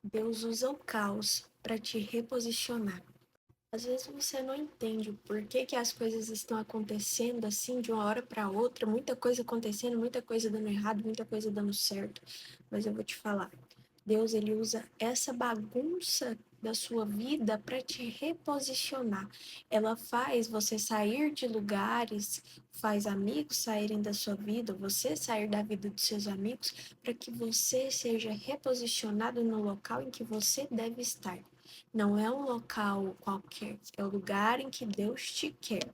Deus usa o caos para te reposicionar. Às vezes você não entende o porquê que as coisas estão acontecendo assim de uma hora para outra, muita coisa acontecendo, muita coisa dando errado, muita coisa dando certo. Mas eu vou te falar, Deus ele usa essa bagunça da sua vida para te reposicionar. Ela faz você sair de lugares, faz amigos saírem da sua vida, você sair da vida dos seus amigos, para que você seja reposicionado no local em que você deve estar. Não é um local qualquer, é o lugar em que Deus te quer.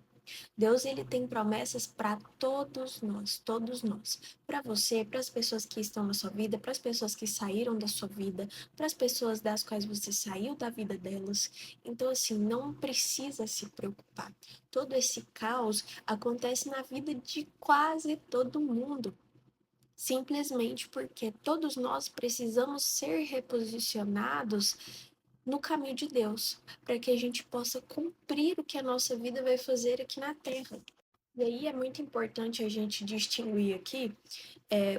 Deus ele tem promessas para todos nós, todos nós. Para você, para as pessoas que estão na sua vida, para as pessoas que saíram da sua vida, para as pessoas das quais você saiu da vida delas. Então assim, não precisa se preocupar. Todo esse caos acontece na vida de quase todo mundo. Simplesmente porque todos nós precisamos ser reposicionados no caminho de Deus, para que a gente possa cumprir o que a nossa vida vai fazer aqui na Terra. E aí é muito importante a gente distinguir aqui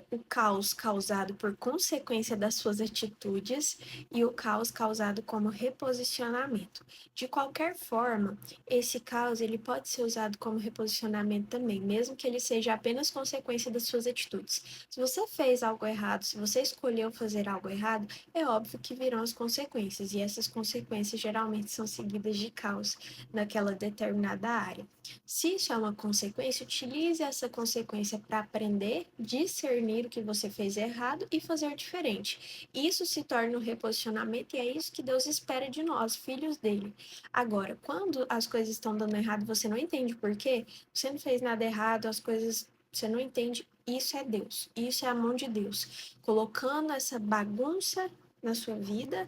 o caos causado por consequência das suas atitudes e o caos causado como reposicionamento. De qualquer forma, esse caos ele pode ser usado como reposicionamento também, mesmo que ele seja apenas consequência das suas atitudes. Se você fez algo errado, se você escolheu fazer algo errado, é óbvio que virão as consequências, e essas consequências geralmente são seguidas de caos naquela determinada área. Se isso é uma consequência, utilize essa consequência para aprender, discernir o que você fez errado e fazer diferente. Isso se torna um reposicionamento e é isso que Deus espera de nós, filhos dele. Agora, quando as coisas estão dando errado, você não entende por quê, você não fez nada errado, as coisas você não entende, isso é Deus, isso é a mão de Deus, colocando essa bagunça na sua vida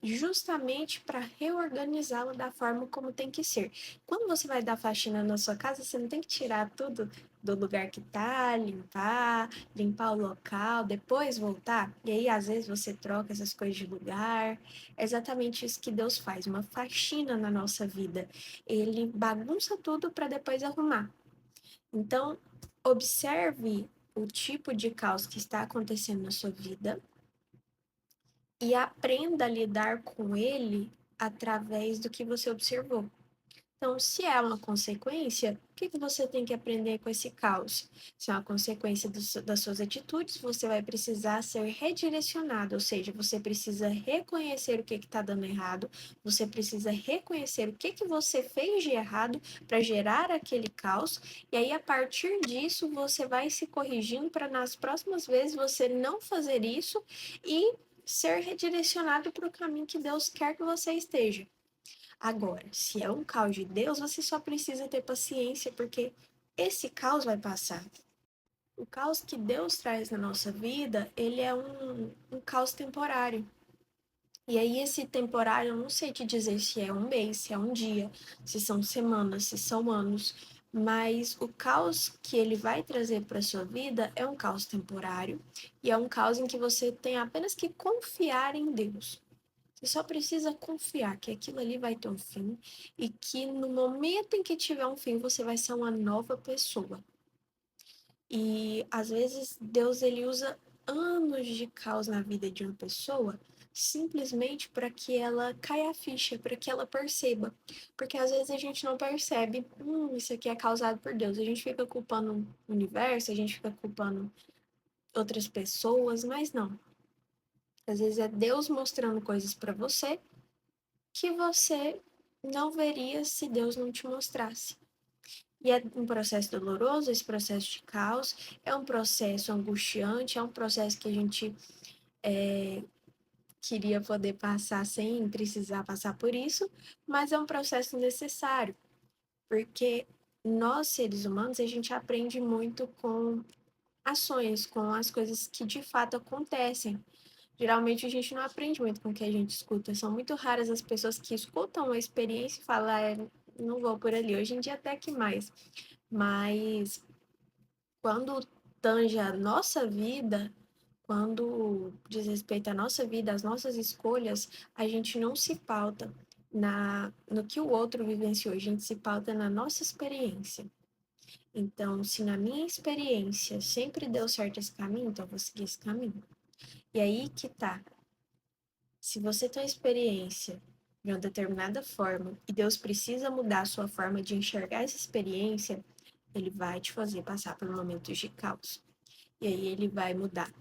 justamente para reorganizá-la da forma como tem que ser. Quando você vai dar faxina na sua casa, você não tem que tirar tudo do lugar que tá, limpar o local, depois voltar. E aí, às vezes, você troca essas coisas de lugar. É exatamente isso que Deus faz, uma faxina na nossa vida. Ele bagunça tudo para depois arrumar. Então, observe o tipo de caos que está acontecendo na sua vida e aprenda a lidar com ele através do que você observou. Então, se é uma consequência, o que você tem que aprender com esse caos? Se é uma consequência das suas atitudes, você vai precisar ser redirecionado, ou seja, você precisa reconhecer o que está dando errado, você precisa reconhecer o que você fez de errado para gerar aquele caos, e aí a partir disso você vai se corrigindo para nas próximas vezes você não fazer isso e ser redirecionado para o caminho que Deus quer que você esteja. Agora, se é um caos de Deus, você só precisa ter paciência, porque esse caos vai passar. O caos que Deus traz na nossa vida, ele é um caos temporário. E aí, esse temporário, eu não sei te dizer se é um mês, se é um dia, se são semanas, se são anos, mas o caos que ele vai trazer para a sua vida é um caos temporário e é um caos em que você tem apenas que confiar em Deus. Você só precisa confiar que aquilo ali vai ter um fim e que no momento em que tiver um fim, você vai ser uma nova pessoa. E às vezes Deus ele usa anos de caos na vida de uma pessoa simplesmente para que ela caia a ficha, para que ela perceba. Porque às vezes a gente não percebe, isso aqui é causado por Deus. A gente fica culpando o universo, a gente fica culpando outras pessoas, mas não. Às vezes é Deus mostrando coisas para você que você não veria se Deus não te mostrasse. E é um processo doloroso, esse processo de caos, é um processo angustiante, é um processo que a gente queria poder passar sem precisar passar por isso, mas é um processo necessário, porque nós, seres humanos, a gente aprende muito com ações, com as coisas que de fato acontecem. Geralmente a gente não aprende muito com o que a gente escuta. São muito raras as pessoas que escutam a experiência e falam, não vou por ali. Hoje em dia até que mais. Mas quando tange a nossa vida, quando diz respeito à nossa vida, às nossas escolhas, a gente não se pauta no que o outro vivenciou, a gente se pauta na nossa experiência. Então, se na minha experiência sempre deu certo esse caminho, então eu vou seguir esse caminho. E aí que tá. Se você tem uma experiência de uma determinada forma e Deus precisa mudar a sua forma de enxergar essa experiência, ele vai te fazer passar por momentos de caos. E aí ele vai mudar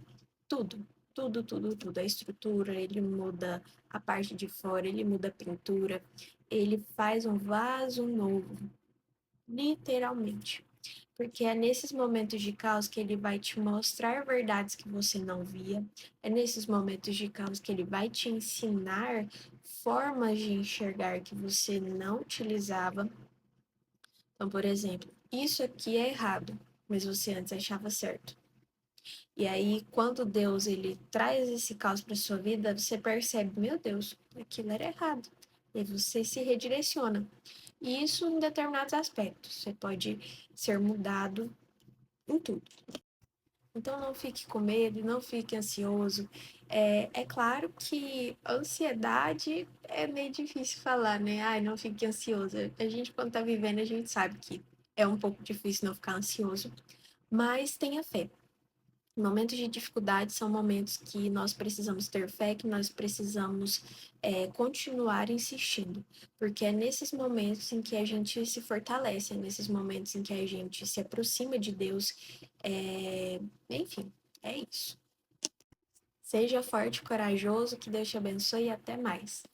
tudo, tudo, tudo, tudo. A estrutura, ele muda a parte de fora, ele muda a pintura, ele faz um vaso novo, literalmente. Porque é nesses momentos de caos que ele vai te mostrar verdades que você não via, é nesses momentos de caos que ele vai te ensinar formas de enxergar que você não utilizava. Então, por exemplo, isso aqui é errado, mas você antes achava certo. E aí, quando Deus ele traz esse caos para sua vida, você percebe, meu Deus, aquilo era errado. E você se redireciona. E isso em determinados aspectos. Você pode ser mudado em tudo. Então não fique com medo, não fique ansioso. É claro que ansiedade é meio difícil falar, né? Ai, não fique ansioso. A gente, quando tá vivendo, a gente sabe que é um pouco difícil não ficar ansioso, mas tenha fé. Momentos de dificuldade são momentos que nós precisamos ter fé, que nós precisamos continuar insistindo, porque é nesses momentos em que a gente se fortalece, é nesses momentos em que a gente se aproxima de Deus. Enfim, é isso. Seja forte e corajoso, que Deus te abençoe e até mais.